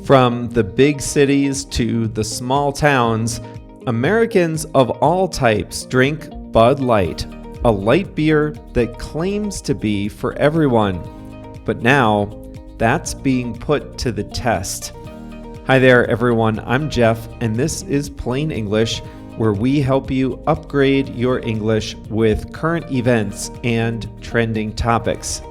From the big cities to the small towns, Americans of all types drink Bud Light, a light beer that claims to be for everyone. But now, that's being put to the test. Hi there, everyone. I'm Jeff, and this is Plain English, where we help you upgrade your English with current events and trending topics.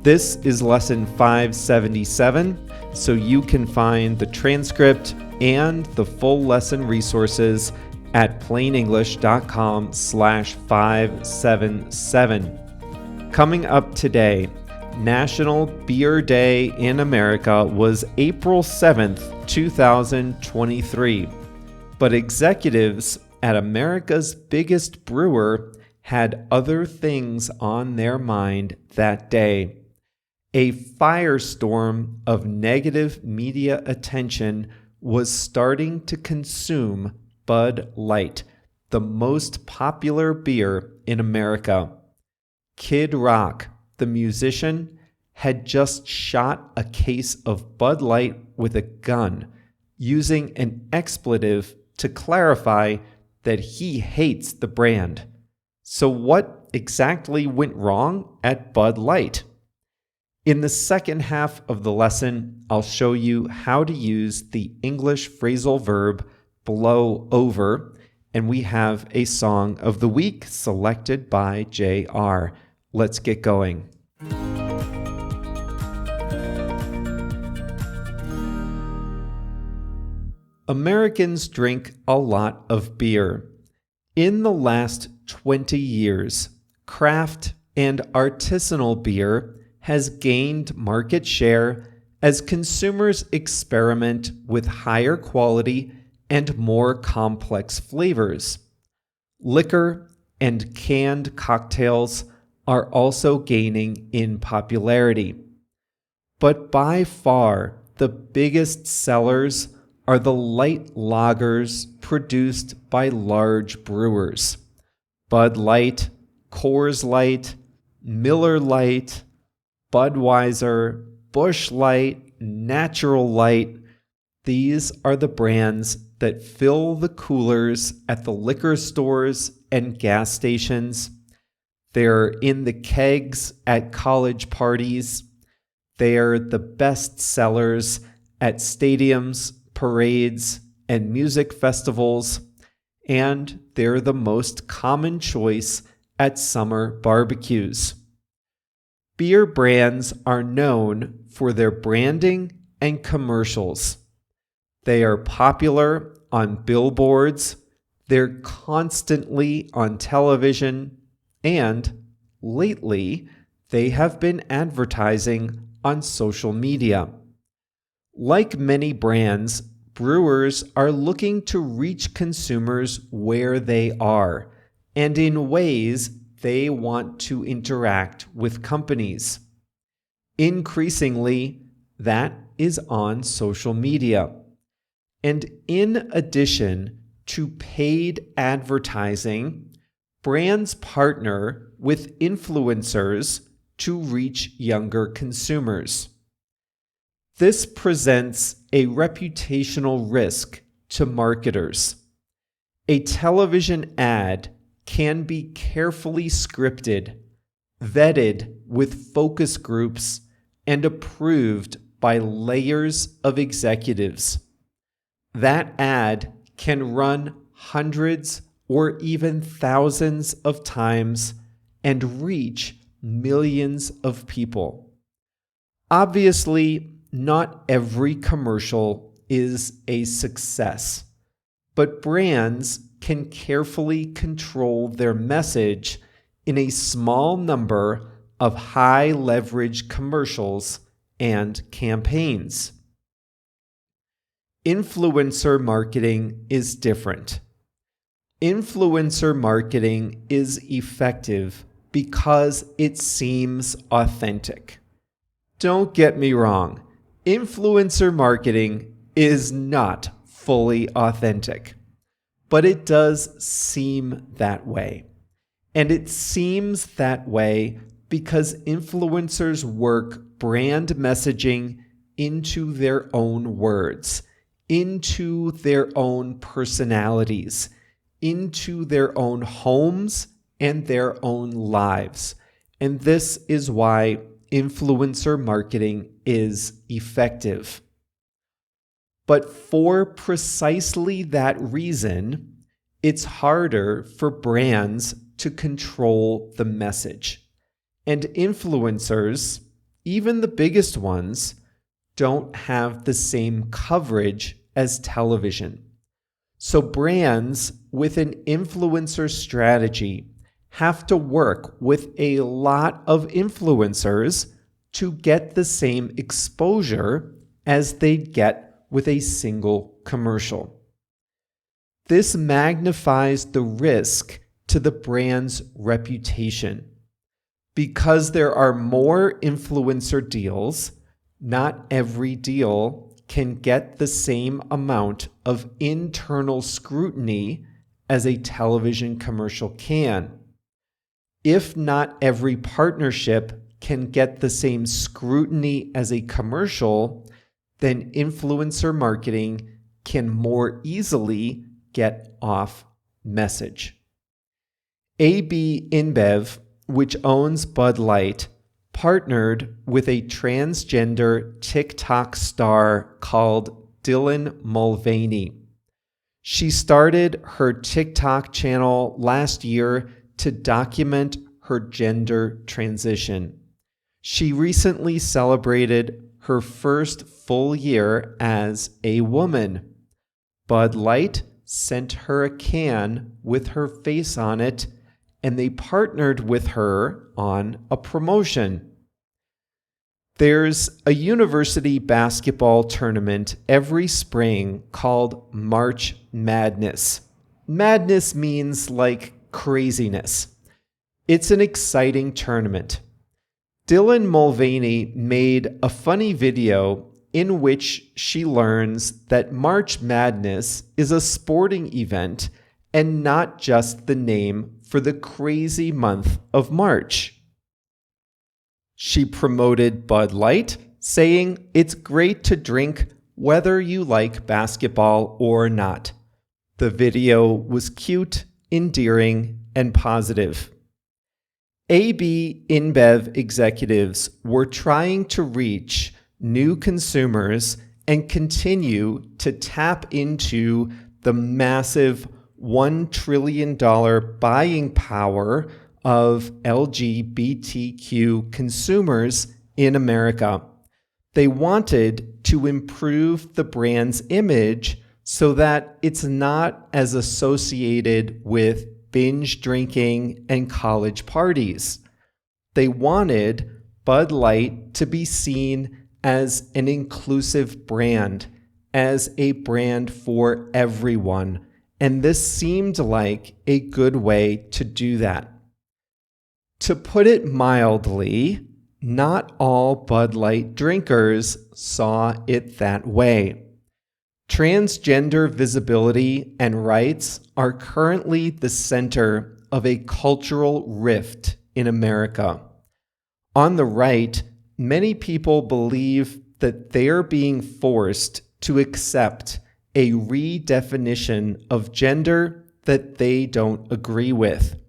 This is lesson 577, so you can find the transcript and the full lesson resources at plainenglish.com/577. Coming up today, National Beer Day in America was April 7th, 2023. But executives at America's biggest brewer had other things on their mind that day. A firestorm of negative media attention was starting to consume Bud Light, the most popular beer in America. Kid Rock, the musician, had just shot a case of Bud Light with a gun, using an expletive to clarify that he hates the brand. So what exactly went wrong at Bud Light? In the second half of the lesson, I'll show you how to use the English phrasal verb blow over, and we have a song of the week selected by JR. Let's get going. Americans drink a lot of beer. In the last 20 years, craft and artisanal beer has gained market share as consumers experiment with higher quality and more complex flavors. Liquor and canned cocktails are also gaining in popularity. But by far, the biggest sellers are the light lagers produced by large brewers. Bud Light, Coors Light, Miller Lite, Budweiser, Busch Light, Natural Light. These are the brands that fill the coolers at the liquor stores and gas stations. They're in the kegs at college parties. They're the best sellers at stadiums, parades, and music festivals. And they're the most common choice at summer barbecues. Beer brands are known for their branding and commercials. They are popular on billboards, they're constantly on television, and lately, they have been advertising on social media. Like many brands, brewers are looking to reach consumers where they are and in ways they want to interact with companies. Increasingly, that is on social media. And in addition to paid advertising, brands partner with influencers to reach younger consumers. This presents a reputational risk to marketers. A television ad can be carefully scripted, vetted with focus groups, and approved by layers of executives. That ad can run hundreds or even thousands of times and reach millions of people. Obviously, not every commercial is a success, but brands can carefully control their message in a small number of high-leverage commercials and campaigns. Influencer marketing is different. Influencer marketing is effective because it seems authentic. Don't get me wrong, influencer marketing is not fully authentic. But it does seem that way. And it seems that way because influencers work brand messaging into their own words, into their own personalities, into their own homes and their own lives. And this is why influencer marketing is effective. But for precisely that reason, it's harder for brands to control the message. And influencers, even the biggest ones, don't have the same coverage as television. So brands with an influencer strategy have to work with a lot of influencers to get the same exposure as they'd get with a single commercial. This magnifies the risk to the brand's reputation. Because there are more influencer deals, not every deal can get the same amount of internal scrutiny as a television commercial can. If not every partnership can get the same scrutiny as a commercial, then influencer marketing can more easily get off message. AB InBev, which owns Bud Light, partnered with a transgender TikTok star called Dylan Mulvaney. She started her TikTok channel last year to document her gender transition. She recently celebrated her first full year as a woman. Bud Light sent her a can with her face on it, and they partnered with her on a promotion. There's a university basketball tournament every spring called March Madness. Madness means like craziness. It's an exciting tournament. Dylan Mulvaney made a funny video in which she learns that March Madness is a sporting event and not just the name for the crazy month of March. She promoted Bud Light, saying it's great to drink whether you like basketball or not. The video was cute, endearing, and positive. AB InBev executives were trying to reach new consumers and continue to tap into the massive $1 trillion buying power of LGBTQ consumers in America. They wanted to improve the brand's image so that it's not as associated with binge drinking and college parties. They wanted Bud Light to be seen as an inclusive brand, as a brand for everyone, and this seemed like a good way to do that. To put it mildly, not all Bud Light drinkers saw it that way. Transgender visibility and rights are currently the center of a cultural rift in America. On the right, many people believe that they're being forced to accept a redefinition of gender that they don't agree with.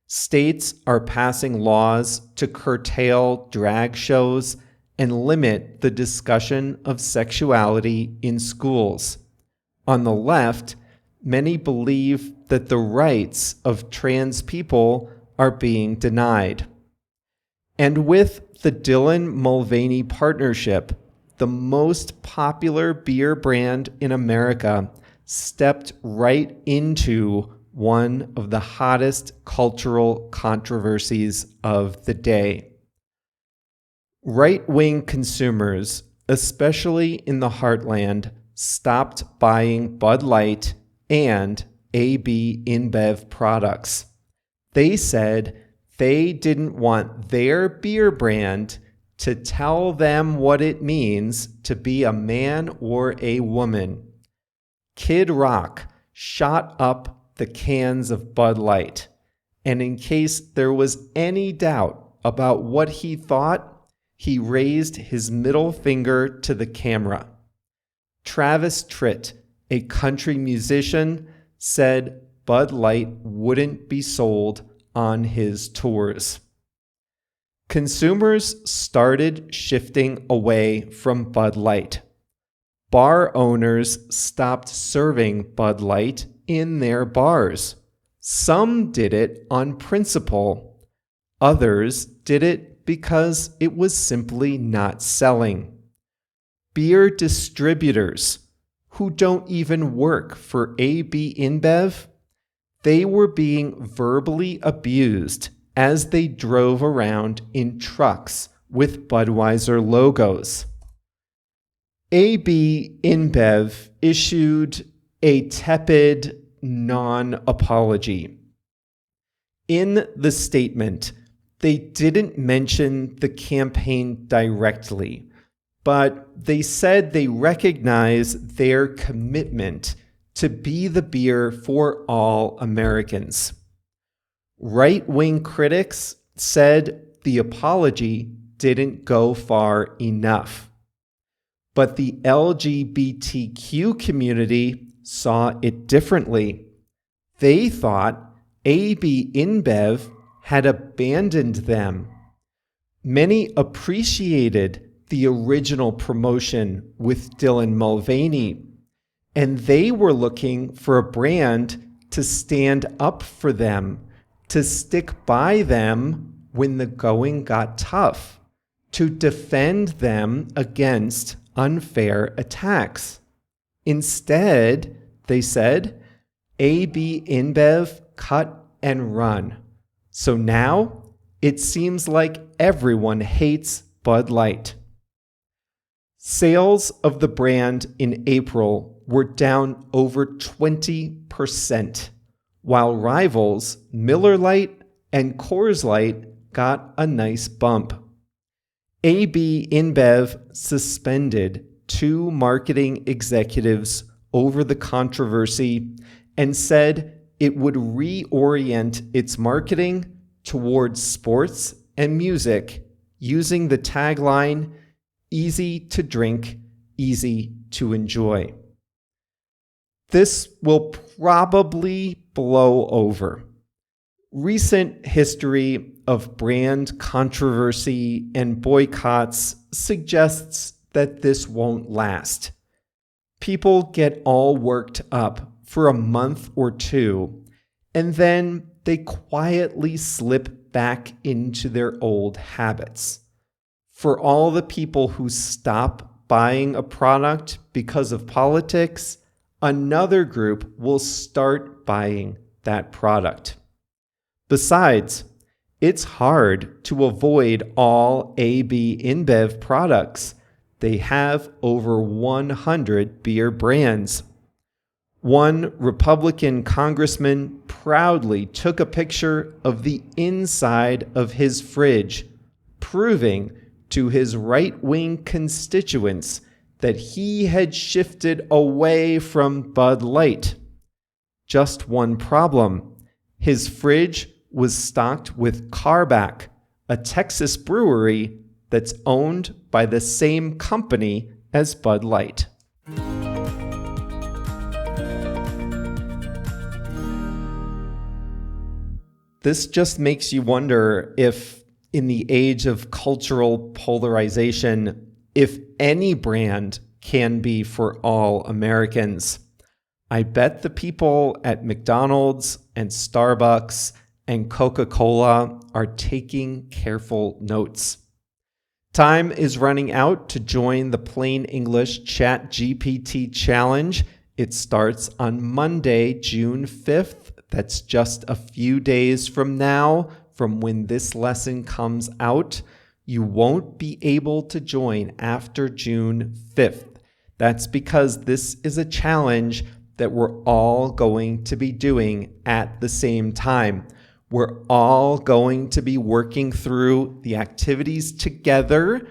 States are passing laws to curtail drag shows and limit the discussion of sexuality in schools. On the left, many believe that the rights of trans people are being denied. And with the Dylan Mulvaney partnership, the most popular beer brand in America stepped right into one of the hottest cultural controversies of the day. Right-wing consumers, especially in the heartland, stopped buying Bud Light and AB InBev products. They said they didn't want their beer brand to tell them what it means to be a man or a woman. Kid Rock shot up the cans of Bud Light, and in case there was any doubt about what he thought, He raised his middle finger to the camera. Travis Tritt, a country musician, said Bud Light wouldn't be sold on his tours. Consumers started shifting away from Bud Light. Bar owners stopped serving Bud Light in their bars. Some did it on principle. Others did it because it was simply not selling. Beer distributors, who don't even work for AB InBev, they were being verbally abused as they drove around in trucks with Budweiser logos. AB InBev issued a tepid non-apology. In the statement, they didn't mention the campaign directly, but they said they recognize their commitment to be the beer for all Americans. Right-wing critics said the apology didn't go far enough. But the LGBTQ community saw it differently. They thought AB InBev had abandoned them. Many appreciated the original promotion with Dylan Mulvaney, and they were looking for a brand to stand up for them, to stick by them when the going got tough, to defend them against unfair attacks. Instead, they said, AB InBev cut and run. So now it seems like everyone hates Bud Light. Sales of the brand in April were down over 20%, while rivals Miller Lite and Coors Light got a nice bump. AB InBev suspended 2 marketing executives over the controversy and said it would reorient its marketing towards sports and music using the tagline, "Easy to drink, easy to enjoy." This will probably blow over. Recent history of brand controversy and boycotts suggests that this won't last. People get all worked up for a month or two, and then they quietly slip back into their old habits. For all the people who stop buying a product because of politics, another group will start buying that product. Besides, it's hard to avoid all AB InBev products. They have over 100 beer brands. One Republican congressman proudly took a picture of the inside of his fridge, proving to his right-wing constituents that he had shifted away from Bud Light. Just one problem. His fridge was stocked with Carback, a Texas brewery that's owned by the same company as Bud Light. This just makes you wonder if, in the age of cultural polarization, if any brand can be for all Americans. I bet the people at McDonald's and Starbucks and Coca-Cola are taking careful notes. Time is running out to join the Plain English ChatGPT challenge. It starts on Monday, June 5th. That's just a few days from now, from when this lesson comes out. You won't be able to join after June 5th. That's because this is a challenge that we're all going to be doing at the same time. We're all going to be working through the activities together.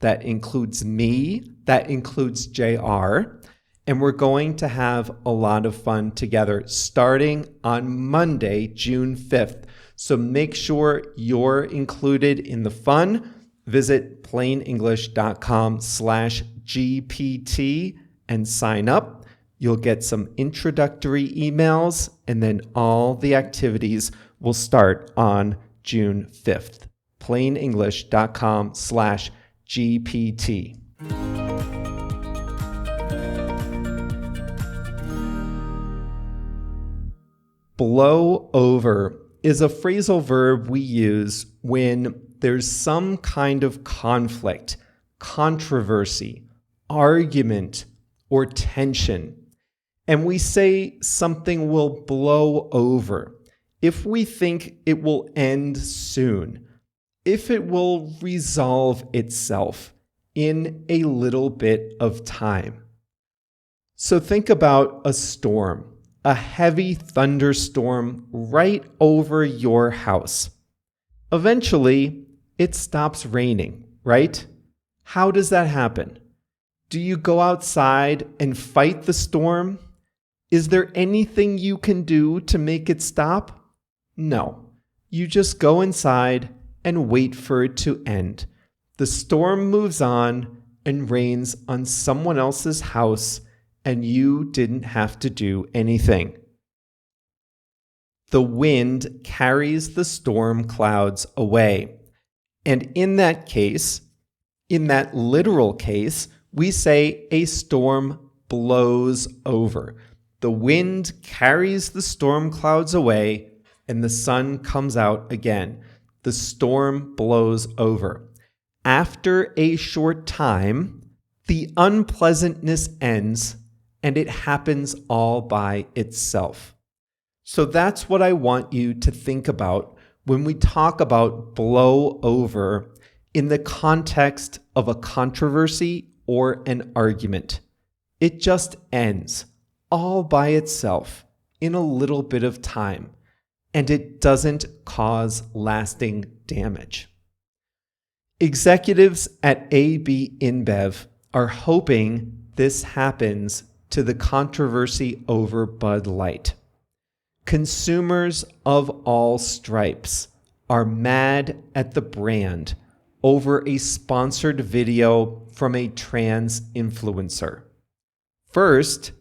That includes me, that includes JR, and we're going to have a lot of fun together starting on Monday, June 5th. So make sure you're included in the fun. Visit plainenglish.com/GPT and sign up. You'll get some introductory emails, and then all the activities will start on June 5th. plainenglish.com/GPT. Blow over is a phrasal verb we use when there's some kind of conflict, controversy, argument, or tension. And we say something will blow over if we think it will end soon, if it will resolve itself in a little bit of time. So think about a storm, a heavy thunderstorm right over your house. Eventually, it stops raining, right? How does that happen? Do you go outside and fight the storm? Is there anything you can do to make it stop? No. You just go inside and wait for it to end. The storm moves on and rains on someone else's house, and you didn't have to do anything. The wind carries the storm clouds away. And in that case, in that literal case, we say a storm blows over. The wind carries the storm clouds away, and the sun comes out again. The storm blows over. After a short time, the unpleasantness ends, and it happens all by itself. So that's what I want you to think about when we talk about blow over in the context of a controversy or an argument. It just ends all by itself in a little bit of time, and it doesn't cause lasting damage. Executives at AB InBev are hoping this happens to the controversy over Bud Light. Consumers of all stripes are mad at the brand over a sponsored video from a trans influencer. First,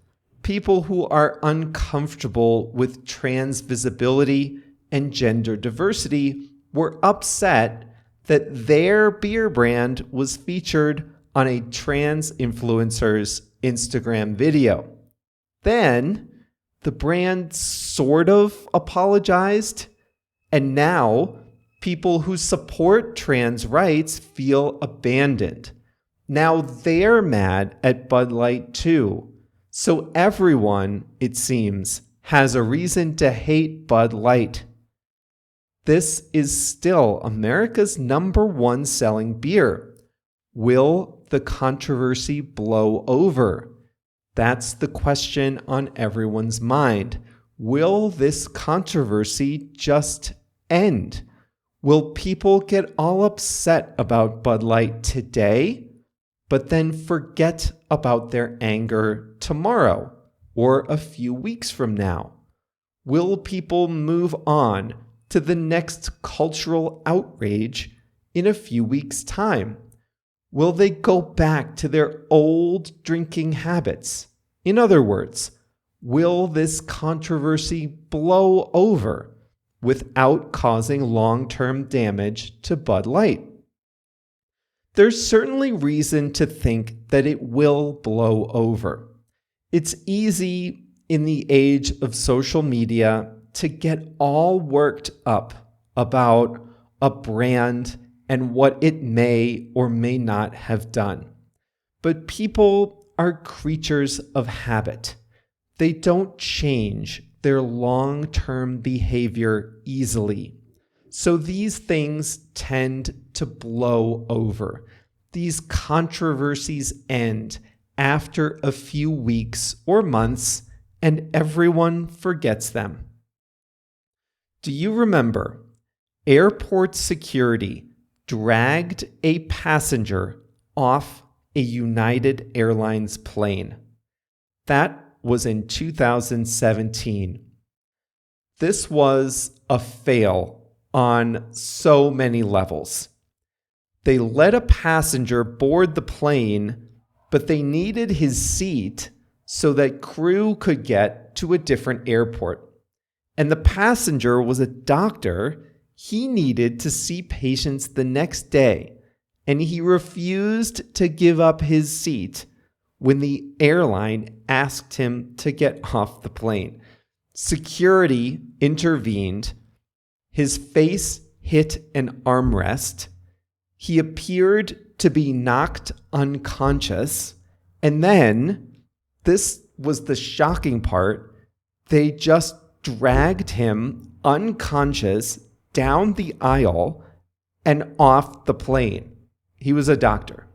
people who are uncomfortable with trans visibility and gender diversity were upset that their beer brand was featured on a trans influencer's Instagram video. Then, the brand sort of apologized, and now people who support trans rights feel abandoned. Now they're mad at Bud Light too. So everyone, it seems, has a reason to hate Bud Light. This is still America's #1 selling beer. Will the controversy blow over? That's the question on everyone's mind. Will this controversy just end? Will people get all upset about Bud Light today, but then forget about their anger tomorrow or a few weeks from now? Will people move on to the next cultural outrage in a few weeks' time? Will they go back to their old drinking habits? In other words, will this controversy blow over without causing long-term damage to Bud Light? There's certainly reason to think that it will blow over. It's easy in the age of social media to get all worked up about a brand and what it may or may not have done. But people are creatures of habit. They don't change their long-term behavior easily. So these things tend to blow over. These controversies end after a few weeks or months, and everyone forgets them. Do you remember airport security dragged a passenger off a United Airlines plane? That was in 2017. This was a fail on so many levels. They let a passenger board the plane, but they needed his seat so that crew could get to a different airport. And the passenger was a doctor. He needed to see patients the next day, and he refused to give up his seat when the airline asked him to get off the plane. Security intervened. His face hit an armrest. He appeared to be knocked unconscious. And then, this was the shocking part, they just dragged him unconscious down the aisle and off the plane. He was a doctor.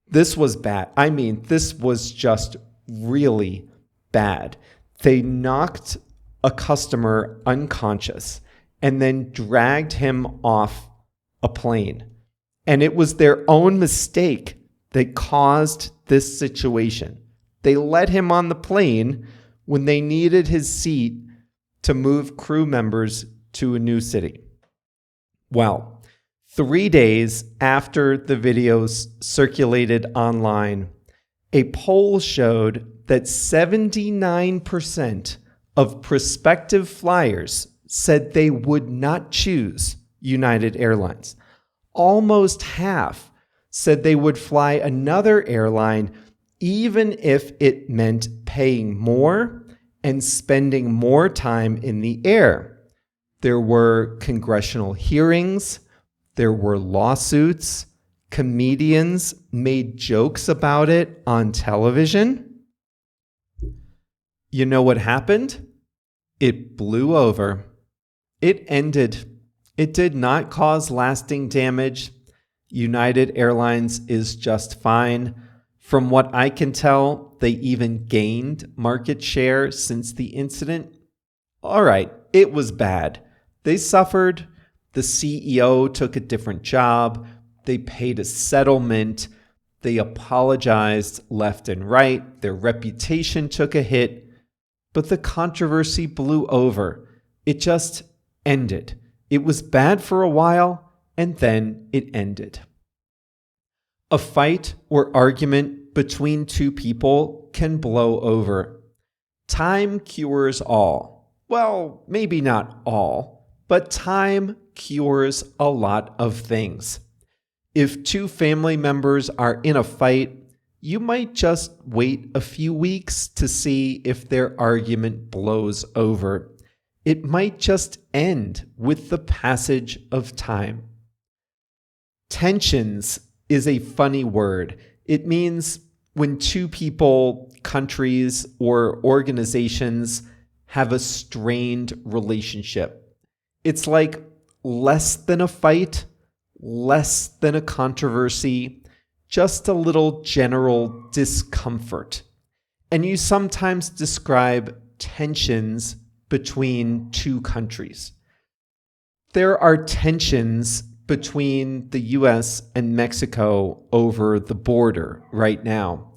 This was bad. I mean, this was just really bad. They knocked a customer unconscious and then dragged him off a plane. And it was their own mistake that caused this situation. They let him on the plane when they needed his seat to move crew members to a new city. Well, 3 days after the videos circulated online, a poll showed that 79% of prospective flyers said they would not choose United Airlines. Almost half said they would fly another airline even if it meant paying more and spending more time in the air. There were congressional hearings, there were lawsuits, comedians made jokes about it on television. You know what happened? It blew over. It ended. It did not cause lasting damage. United Airlines is just fine. From what I can tell, they even gained market share since the incident. All right, it was bad. They suffered. The CEO took a different job. They paid a settlement. They apologized left and right. Their reputation took a hit. But the controversy blew over. It just ended. It was bad for a while, and then it ended. A fight or argument between two people can blow over. Time cures all. Well, maybe not all, but time cures a lot of things. If two family members are in a fight, you might just wait a few weeks to see if their argument blows over. It might just end with the passage of time. Tensions is a funny word. It means when two people, countries, or organizations have a strained relationship. It's like less than a fight, less than a controversy, just a little general discomfort. And you sometimes describe tensions between two countries. There are tensions between the US and Mexico over the border right now.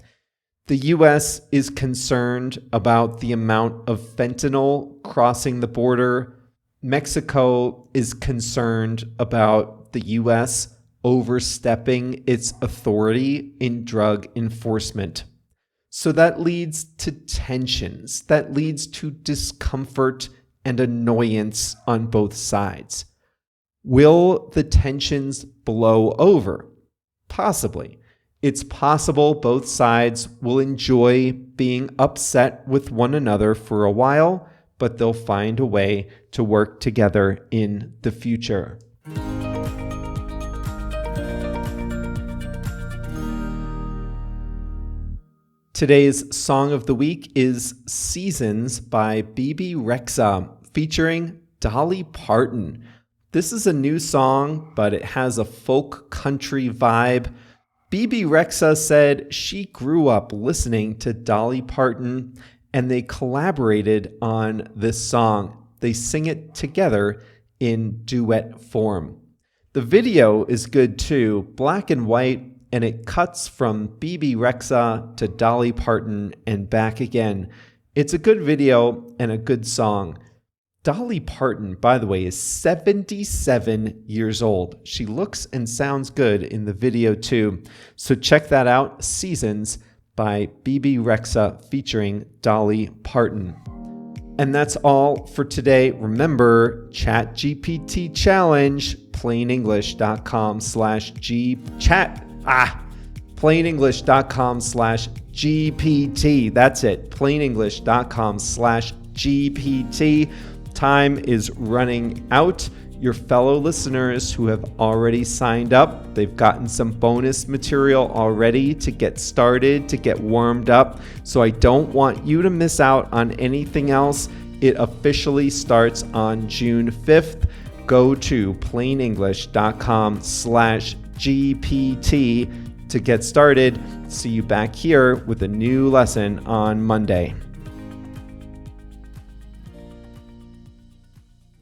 The US is concerned about the amount of fentanyl crossing the border. Mexico is concerned about the US overstepping its authority in drug enforcement. So that leads to tensions. That leads to discomfort and annoyance on both sides. Will the tensions blow over? Possibly. It's possible both sides will enjoy being upset with one another for a while, but they'll find a way to work together in the future. Today's song of the week is Seasons by Bebe Rexha, featuring Dolly Parton. This is a new song, but it has a folk country vibe. Bebe Rexha said she grew up listening to Dolly Parton, and they collaborated on this song. They sing it together in duet form. The video is good too, black and white, and it cuts from Bebe Rexha to Dolly Parton and back again. It's a good video and a good song. Dolly Parton, by the way, is 77 years old. She looks and sounds good in the video too. So check that out, Seasons by BB Rexa featuring Dolly Parton. And that's all for today. Remember, ChatGPT challenge, plainenglish.com/gchat. plainenglish.com/GPT. That's it, plainenglish.com/GPT. Time is running out. Your fellow listeners who have already signed up, they've gotten some bonus material already to get started, to get warmed up. So I don't want you to miss out on anything else. It officially starts on June 5th. Go to plainenglish.com/GPT to get started. See you back here with a new lesson on Monday.